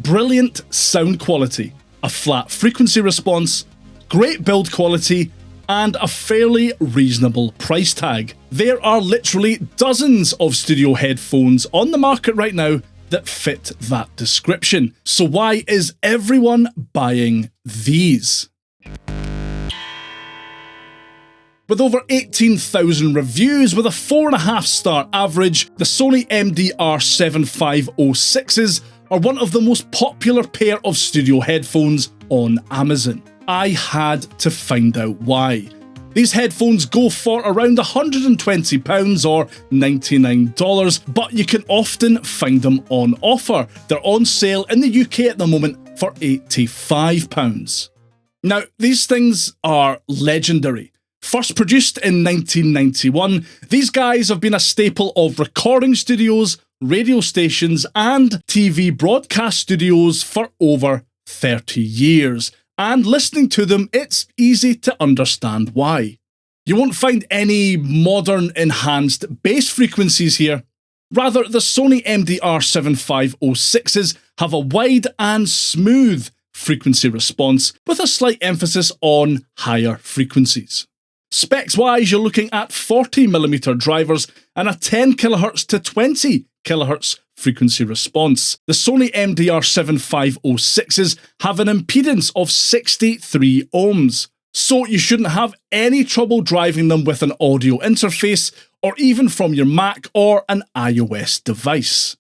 brilliant sound quality, a flat frequency response, great build quality, and a fairly reasonable price tag. There are literally dozens of studio headphones on the market right now that fit that description. So why is everyone buying these? With over 18,000 reviews with a 4.5-star average, the Sony MDR7506s are one of the most popular pair of studio headphones on Amazon. I had to find out why. These headphones go for around £120 or $99, but you can often find them on offer. They're on sale in the UK at the moment for £85. Now, these things are legendary. First produced in 1991, these guys have been a staple of recording studios, radio stations, and TV broadcast studios for over 30 years. And listening to them, it's easy to understand why. You won't find any modern enhanced bass frequencies here. Rather, the Sony MDR7506s have a wide and smooth frequency response with a slight emphasis on higher frequencies. Specs-wise, you're looking at 40mm drivers and a 10 kHz to 20 kHz frequency response. The Sony MDR7506s have an impedance of 63 ohms, so you shouldn't have any trouble driving them with an audio interface or even from your Mac or an iOS device.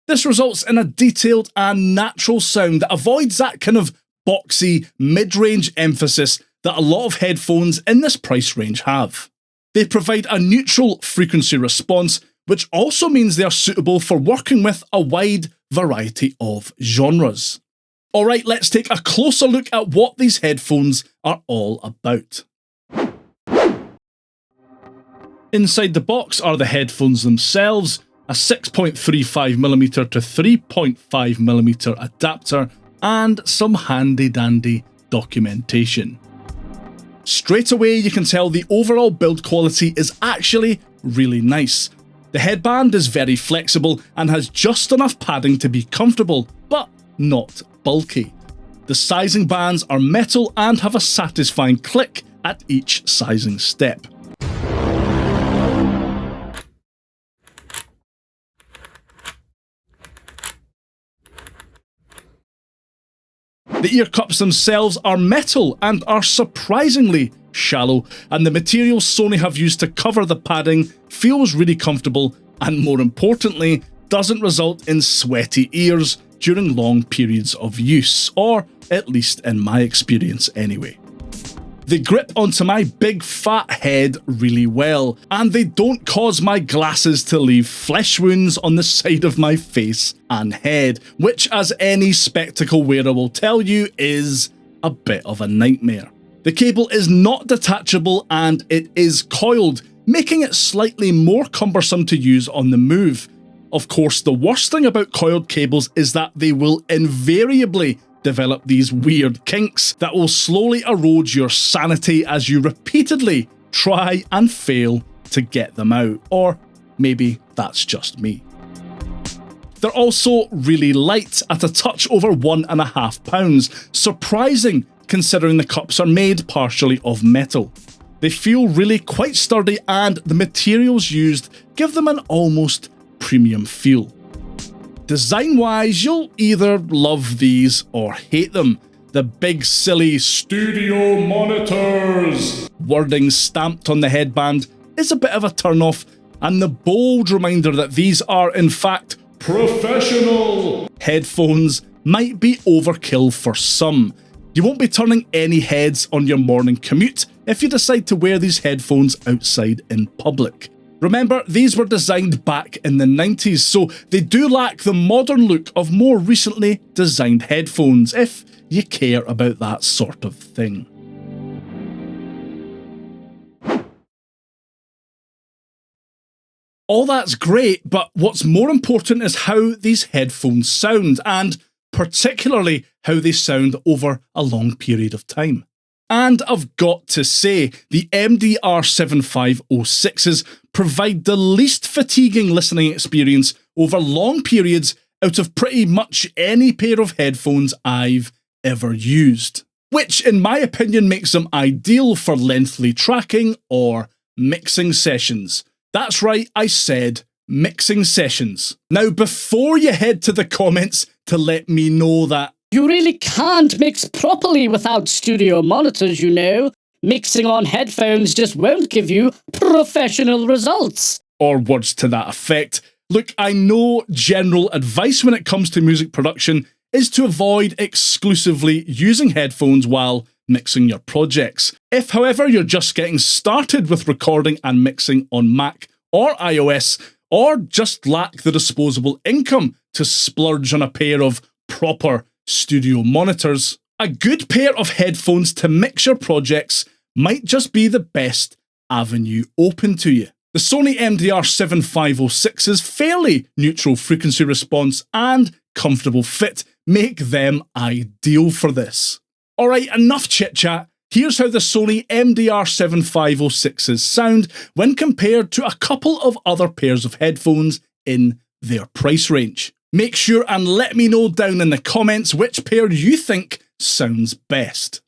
This results in a detailed and natural sound that avoids that kind of boxy mid-range emphasis that a lot of headphones in this price range have. They provide a neutral frequency response, which also means they are suitable for working with a wide variety of genres. Alright, let's take a closer look at what these headphones are all about. Inside the box are the headphones themselves, a 6.35mm to 3.5mm adapter, and some handy-dandy documentation. Straight away you can tell the overall build quality is actually really nice. The headband is very flexible and has just enough padding to be comfortable, but not bulky. The sizing bands are metal and have a satisfying click at each sizing step. The ear cups themselves are metal and are surprisingly shallow, and the material Sony have used to cover the padding feels really comfortable and, more importantly, doesn't result in sweaty ears during long periods of use, or at least in my experience anyway. They grip onto my big fat head really well, and they don't cause my glasses to leave flesh wounds on the side of my face and head, which, as any spectacle wearer will tell you, is a bit of a nightmare. The cable is not detachable and it is coiled, making it slightly more cumbersome to use on the move. Of course, the worst thing about coiled cables is that they will invariably develop these weird kinks that will slowly erode your sanity as you repeatedly try and fail to get them out. Or maybe that's just me. They're also really light at a touch over £1.5, surprising considering the cups are made partially of metal. They feel really quite sturdy and the materials used give them an almost premium feel. Design-wise, you'll either love these or hate them. The big silly "studio monitors" wording stamped on the headband is a bit of a turn-off, and the bold reminder that these are in fact professional headphones might be overkill for some. You won't be turning any heads on your morning commute if you decide to wear these headphones outside in public. Remember, these were designed back in the 90s, so they do lack the modern look of more recently designed headphones, if you care about that sort of thing. All that's great, but what's more important is how these headphones sound, and particularly how they sound over a long period of time. And I've got to say, the MDR7506s provide the least fatiguing listening experience over long periods out of pretty much any pair of headphones I've ever used, which in my opinion makes them ideal for lengthy tracking or mixing sessions. That's right, I said mixing sessions. Now, before you head to the comments to let me know that you really can't mix properly without studio monitors, you know. Mixing on headphones just won't give you professional results. Or words to that effect. Look, I know general advice when it comes to music production is to avoid exclusively using headphones while mixing your projects. If, however, you're just getting started with recording and mixing on Mac or iOS, or just lack the disposable income to splurge on a pair of proper studio monitors, a good pair of headphones to mix your projects might just be the best avenue open to you. The Sony MDR7506's fairly neutral frequency response and comfortable fit make them ideal for this. Alright, enough chit chat. Here's how the Sony MDR7506s sound when compared to a couple of other pairs of headphones in their price range. Make sure and let me know down in the comments which pair you think sounds best.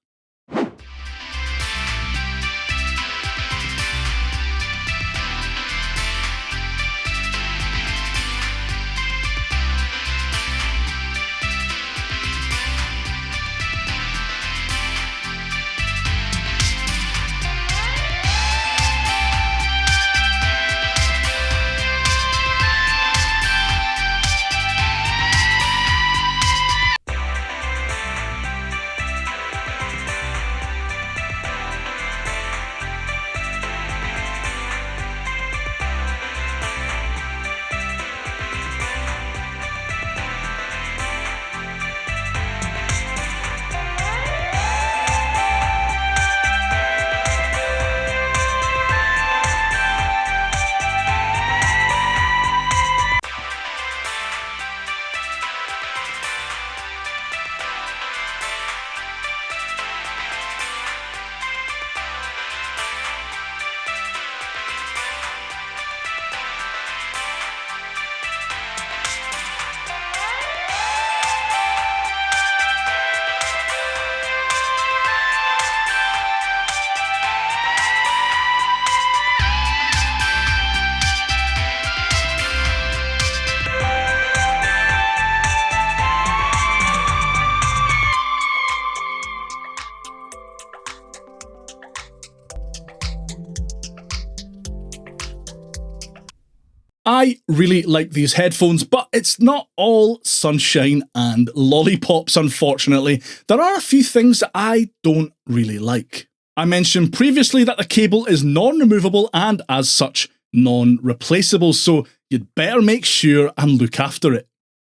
I really like these headphones, but it's not all sunshine and lollipops, unfortunately. There are a few things that I don't really like. I mentioned previously that the cable is non-removable and, as such, non-replaceable, so you'd better make sure and look after it.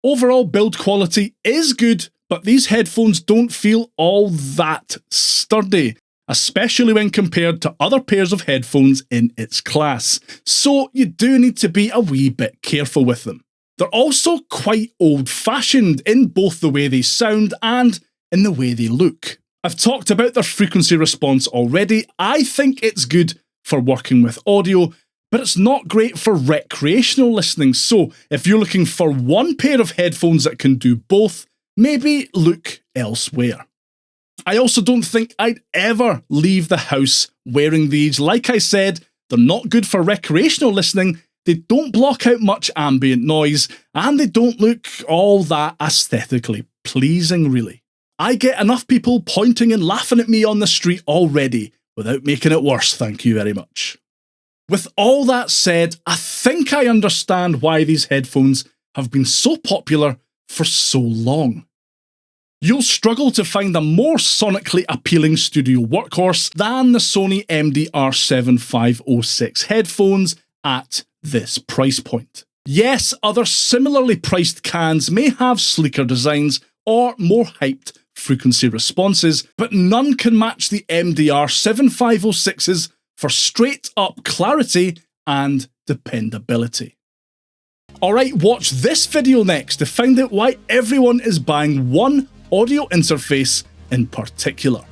Overall build quality is good, but these headphones don't feel all that sturdy, especially when compared to other pairs of headphones in its class, so you do need to be a wee bit careful with them. They're also quite old-fashioned in both the way they sound and in the way they look. I've talked about their frequency response already. I think it's good for working with audio, but it's not great for recreational listening, so if you're looking for one pair of headphones that can do both, maybe look elsewhere. I also don't think I'd ever leave the house wearing these. Like I said, they're not good for recreational listening, they don't block out much ambient noise, and they don't look all that aesthetically pleasing, really. I get enough people pointing and laughing at me on the street already, without making it worse, thank you very much. With all that said, I think I understand why these headphones have been so popular for so long. You'll struggle to find a more sonically appealing studio workhorse than the Sony MDR7506 headphones at this price point. Yes, other similarly priced cans may have sleeker designs or more hyped frequency responses, but none can match the MDR7506's for straight up clarity and dependability. Alright, watch this video next to find out why everyone is buying one audio interface in particular.